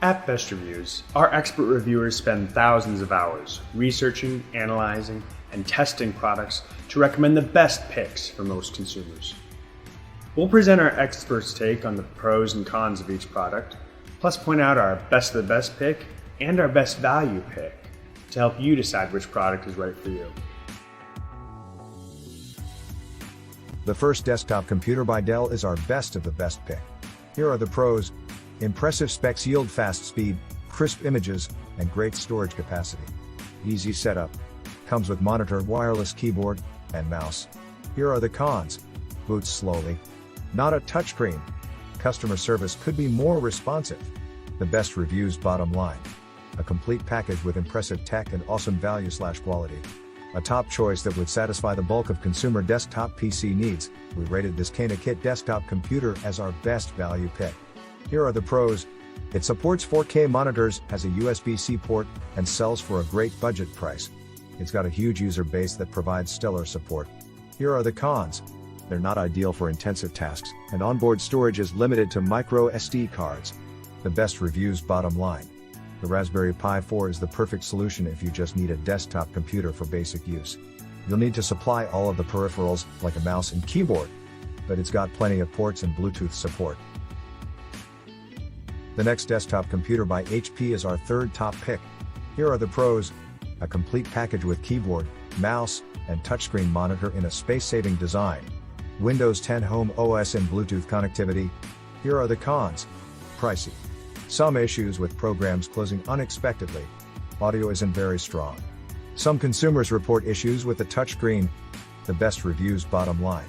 At Best Reviews, our expert reviewers spend thousands of hours researching, analyzing, and testing products to recommend the best picks for most consumers. We'll present our experts' take on the pros and cons of each product, plus point out our best of the best pick and our best value pick to help you decide which product is right for you. The first desktop computer by Dell is our best of the best pick. Here are the pros. Impressive specs yield fast speed, crisp images, and great storage capacity. Easy setup. Comes with monitor, wireless keyboard, and mouse. Here are the cons. Boots slowly. Not a touchscreen. Customer service could be more responsive. The best reviews bottom line. A complete package with impressive tech and awesome value/quality. A top choice that would satisfy the bulk of consumer desktop PC needs. We rated this Kit desktop computer as our best value pick. Here are the pros. It supports 4K monitors, has a USB-C port, and sells for a great budget price. It's got a huge user base that provides stellar support. Here are the cons. They're not ideal for intensive tasks, and onboard storage is limited to micro SD cards. The best reviews bottom line. The Raspberry Pi 4 is the perfect solution if you just need a desktop computer for basic use. You'll need to supply all of the peripherals, like a mouse and keyboard, but it's got plenty of ports and Bluetooth support. The next desktop computer by HP is our third top pick. Here are the pros. A complete package with keyboard, mouse, and touchscreen monitor in a space-saving design. Windows 10 Home OS and Bluetooth connectivity. Here are the cons. Pricey. Some issues with programs closing unexpectedly. Audio isn't very strong. Some consumers report issues with the touchscreen. The best reviews bottom line.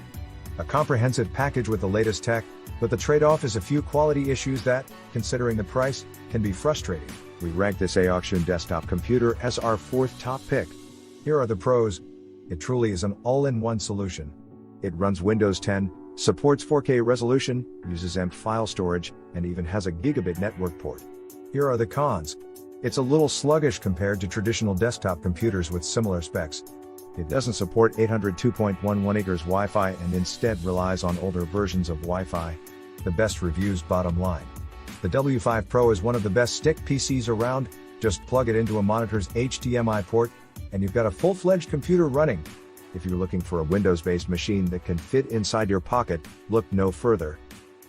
A comprehensive package with the latest tech, but the trade-off is a few quality issues that, considering the price, can be frustrating. We rank this auction desktop computer as our fourth top pick. Here are the pros. It truly is an all-in-one solution. It runs Windows 10, supports 4K resolution, uses EMP file storage, and even has a gigabit network port. Here are the cons. It's a little sluggish compared to traditional desktop computers with similar specs. It doesn't support 802.11 GHz Wi-Fi and instead relies on older versions of Wi-Fi. The best reviews bottom line. The W5 Pro is one of the best stick PCs around. Just plug it into a monitor's HDMI port, and you've got a full-fledged computer running. If you're looking for a Windows-based machine that can fit inside your pocket, look no further.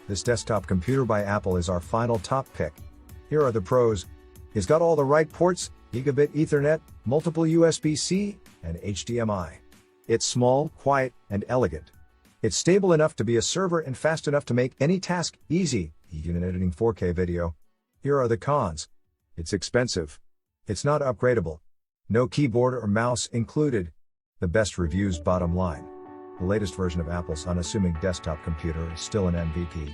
This desktop computer by Apple is our final top pick. Here are the pros. It's got all the right ports, gigabit Ethernet, multiple USB-C, and HDMI. It's small, quiet, and elegant. It's stable enough to be a server and fast enough to make any task easy, even in editing 4K video. Here are the cons. It's expensive. It's not upgradable. No keyboard or mouse included. The best reviews bottom line. The latest version of Apple's unassuming desktop computer is still an MVP.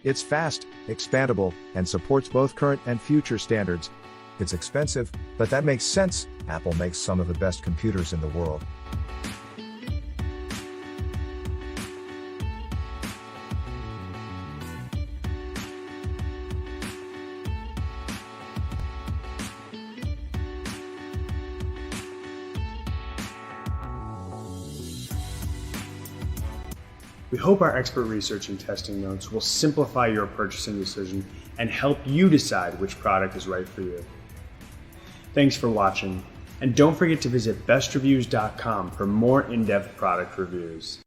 It's fast, expandable, and supports both current and future standards. It's expensive, but that makes sense. Apple makes some of the best computers in the world. We hope our expert research and testing notes will simplify your purchasing decision and help you decide which product is right for you. Thanks for watching, and don't forget to visit bestreviews.com for more in-depth product reviews.